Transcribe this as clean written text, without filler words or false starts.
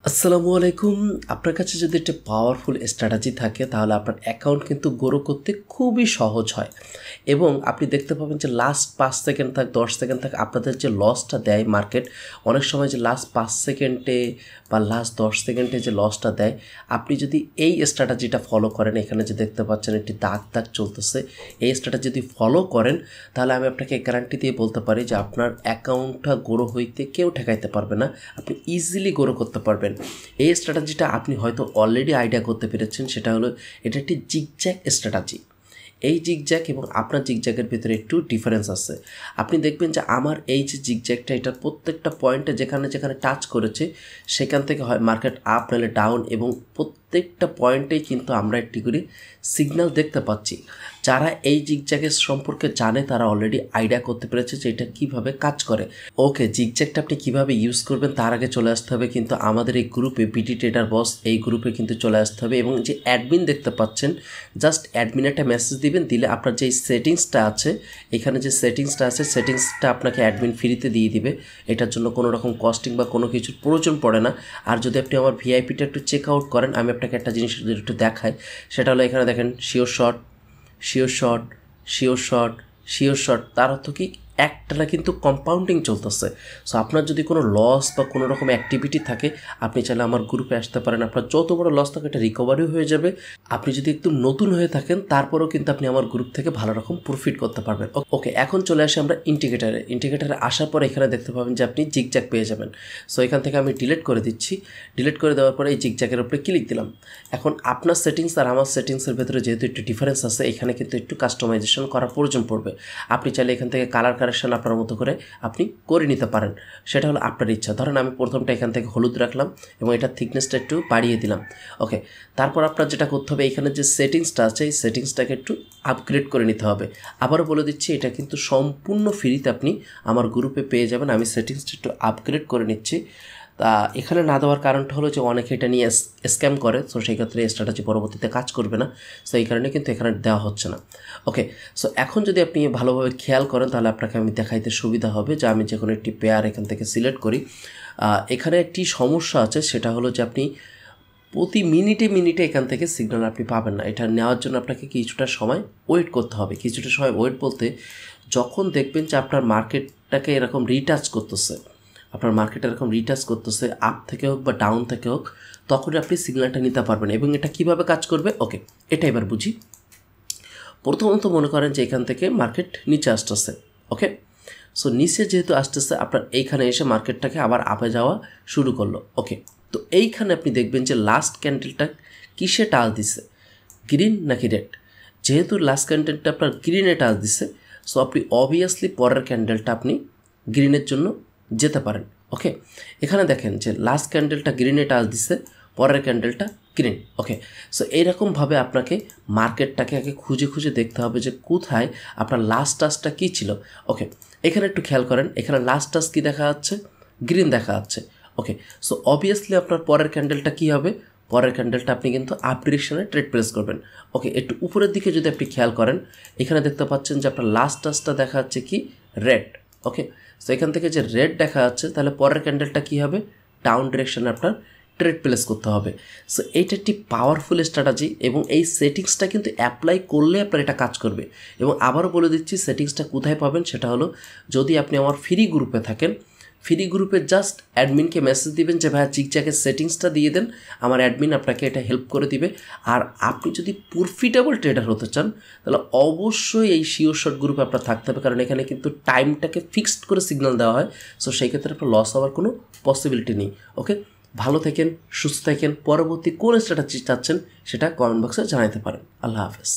আসসালামু আলাইকুম। আপনার কাছে যদি একটা পাওয়ারফুল স্ট্র্যাটেজি থাকে তাহলে আপনার অ্যাকাউন্ট কিন্তু গ্রো করতে খুবই সহজ হয় এবং আপনি দেখতে পাবেন যে লাস্ট 5 সেকেন্ড থাক 10 সেকেন্ড থাক আপনাদের যে লসটা দেয় মার্কেট, অনেক সময় যে লাস্ট 5 সেকেন্ডে বা লাস্ট 10 সেকেন্ডে যে লসটা দেয়, আপনি যদি এই স্ট্র্যাটেজিটা ফলো করেন, এখানে যে দেখতে পাচ্ছেন একটি দাগ দাগ চলতেছে, এই স্ট্র্যাটেজি যদি ফলো করেন তাহলে আমি আপনাকে গ্যারান্টি দিয়ে বলতে পারি যে আপনার অ্যাকাউন্টটা গ্রো হইতে কেউ ঠেকাইতে পারবে না, আপনি ইজিলি গ্রো করতে পারবেন। এই স্ট্র্যাটেজিটা আপনি হয়তো অলরেডি আইডিয়া করতে পেরেছেন, সেটা হলো এটা একটি জিগজ্যাগ স্ট্র্যাটেজি। এই জিগজ্যাগ এবং আপনার জিগজ্যাগের ভিতরে একটু ডিফারেন্স আছে। আপনি দেখবেন যে আমার এই যে জিগজ্যাগটা, এটার প্রত্যেকটা পয়েন্টে যেখানে যেখানে টাচ করেছে সেখান থেকে হয় মার্কেট আপ নাহলে ডাউন, এবং প্রত্যেকটা পয়েন্টেই কিন্তু আমরা একটি করে সিগন্যাল দেখতে পাচ্ছি। যারা এই জিগজ্যাগের সম্পর্কে জানে তারা অলরেডি আইডিয়া করতে পেরেছে যে এটা কীভাবে কাজ করে। ওকে, জিগজ্যাগটা আপনি কীভাবে ইউজ করবেন তার আগে চলে আসতে হবে কিন্তু আমাদের এই গ্রুপে, বিডি ট্রেডার বস, এই গ্রুপে কিন্তু চলে আসতে হবে এবং যে অ্যাডমিন দেখতে পাচ্ছেন, জাস্ট অ্যাডমিন একটা মেসেজ দিবেন, দিলে আপনার যে সেটিংসটা আছে, এখানে যে সেটিংসটা আছে সেটিংসটা আপনাকে অ্যাডমিন ফ্রিতে দিয়ে দিবে। এটার জন্য কোনো রকম কস্টিং বা কোনো কিছুর প্রয়োজন পড়ে না। আর যদি আপনি আমার ভিআইপিটা একটু চেক আউট করেন, আমি আপনাকে একটা জিনিস একটু দেখাই, সেটা হলো এখানে দেখেন sure shot, sure shot, sure shot, sure shot. তার অর্থ কি একটানা কিন্তু কম্পাউন্ডিং চলতেছে। সো আপনার যদি কোনো লস বা কোনো রকম অ্যাক্টিভিটি থাকে, আপনি চাইলে আমার গ্রুপে আসতে পারেন, আপনার যত বড় লস থাকে এটা রিকভারিও হয়ে যাবে। আপনি যদি একটু নতুন হয়ে থাকেন তারপরেও কিন্তু আপনি আমার গ্রুপ থেকে ভালো রকম প্রফিট করতে পারবেন। ওকে, এখন চলে আসি আমরা ইন্ডিকেটারে আসার পর এখানে দেখতে পাবেন যে আপনি জিগজ্যাগ পেয়ে যাবেন। সো এখান থেকে আমি ডিলিট করে দিচ্ছি। ডিলিট করে দেওয়ার পরে এই জিগজ্যাগের উপরে ক্লিক দিলাম। এখন আপনার সেটিংস আর আমার সেটিংসের ভেতরে যেহেতু একটু ডিফারেন্স আছে, এখানে কিন্তু একটু কাস্টমাইজেশন করার প্রয়োজন পড়বে। আপনি চাইলে এখান থেকে কালার কারেকশন আপনার মতো করে আপনি করে নিতে পারেন, সেটা হলো আপনার ইচ্ছা। ধরেন আমি প্রথমটা এখান থেকে হলুদ রাখলাম এবং এটার থিকনেসটা একটু বাড়িয়ে দিলাম। ওকে, তারপর আপনার যেটা করতে হবে, এখানে যে সেটিংসটা আছে এই সেটিংসটাকে একটু আপগ্রেড করে নিতে হবে। আবারও বলে দিচ্ছি, এটা কিন্তু সম্পূর্ণ ফ্রিতে আপনি আমার গ্রুপে পেয়ে যাবেন। আমি সেটিংসটা একটু আপগ্রেড করে নিচ্ছি। তা এখানে না দেওয়ার কারণটা হলো যে অনেকে এটা নিয়ে স্ক্যাম করে, সো সেই ক্ষেত্রে স্ট্র্যাটেজি পরবর্তীতে কাজ করবে না। সো এই কারণে কিন্তু এখানে দেওয়া হচ্ছে না। ওকে, সো এখন যদি আপনি ভালোভাবে খেয়াল করেন তাহলে আপনাকে আমি দেখাইতে সুবিধা হবে যে আমি যে কোনো একটি পেয়ার এখান থেকে সিলেক্ট করি। এখানে একটি সমস্যা আছে, সেটা হলো যে আপনি প্রতি মিনিটে মিনিটে এখান থেকে সিগন্যাল আপনি পাবেন না। এটা নেওয়ার জন্য আপনাকে কিছুটা সময় ওয়েট করতে হবে। কিছুটা সময় ওয়েট বলতে, যখন দেখবেন যে আপনার মার্কেটটাকে এরকম রিটাচ করতেছে, আপনার মার্কেট এরকম রিটাচ করতেছে, আপ থেকে হোক বা ডাউন থেকে হোক, তখনই আপনি সিগন্যালটা নিতে পারবেন। এবং এটা কিভাবে কাজ করবে, ওকে এটা এবার বুঝি। প্রথমত মনে করেন যে এখান থেকে মার্কেট নিচে আসতেছে। ওকে, সো নিচে যেহেতু আসতেছে, আপনার এইখানে এসে মার্কেটটাকে আবার আপে যাওয়া শুরু করলো। ওকে, তো এইখানে আপনি দেখবেন যে লাস্ট ক্যান্ডেলটা কিসে টাচ দিছে, গ্রিন নাকি রেড। যেহেতু লাস্ট ক্যান্ডেলটা আপনার গ্রিনে টাচ দিছে, সো আপনি অবভিয়াসলি পরের ক্যান্ডেলটা আপনি গ্রিনের জন্য যেতে পারেন। ওকে, এখানে দেখেন যে লাস্ট ক্যান্ডেলটা গ্রিনে টাচ দিচ্ছে, পরের ক্যান্ডেলটা গ্রিন। ওকে, সো এইরকমভাবে আপনাকে মার্কেটটাকে আগে খুঁজে খুঁজে দেখতে হবে যে কোথায় আপনার লাস্ট টাচটা কী ছিল। ওকে, এখানে একটু খেয়াল করেন, এখানে লাস্ট টাচ কী দেখা যাচ্ছে, গ্রিন দেখা যাচ্ছে। ওকে, সো অবভিয়াসলি আপনার পরের ক্যান্ডেলটা কী হবে, পরের ক্যান্ডেলটা আপনি কিন্তু আপ ডিরেকশনে ট্রেড প্লেস করবেন। ওকে, একটু উপরের দিকে যদি আপনি খেয়াল করেন, এখানে দেখতে পাচ্ছেন যে আপনার লাস্ট টাচটা দেখা যাচ্ছে কি রেড। ওকে, সো এখান থেকে যে রেড দেখা যাচ্ছে, তাহলে পরের ক্যান্ডেলটা কী হবে, ডাউন ডিরেকশনে আপনার ট্রেড প্লেস করতে হবে। সো এইটা একটি পাওয়ারফুল স্ট্র্যাটেজি এবং এই সেটিংসটা কিন্তু অ্যাপ্লাই করলে আপনার এটা কাজ করবে। এবং আবারও বলে দিচ্ছি সেটিংসটা কোথায় পাবেন, সেটা হলো যদি আপনি আমার ফ্রি গ্রুপে থাকেন, ফ্রি গ্রুপে জাস্ট অ্যাডমিনকে মেসেজ দিবেন যে ভাইয়া জিগজ্যাগের সেটিংসটা দিয়ে দেন, আমার অ্যাডমিন আপনাকে এটা হেল্প করে দিবে। আর আপনি যদি প্রফিটেবল ট্রেডার হতে চান তাহলে অবশ্যই এই শিওর শট গ্রুপে আপনার থাকতে হবে, কারণ এখানে কিন্তু টাইমটাকে ফিক্সড করে সিগন্যাল দেওয়া হয়। সো সেই ক্ষেত্রে আপনার লস হওয়ার কোনো পসিবিলিটি নেই। ওকে, ভালো থাকেন, সুস্থ থাকেন। পরবর্তী কোন স্ট্র্যাটেজি চাচ্ছেন সেটা কমেন্ট বক্সে জানাতে পারেন। আল্লাহ হাফেজ।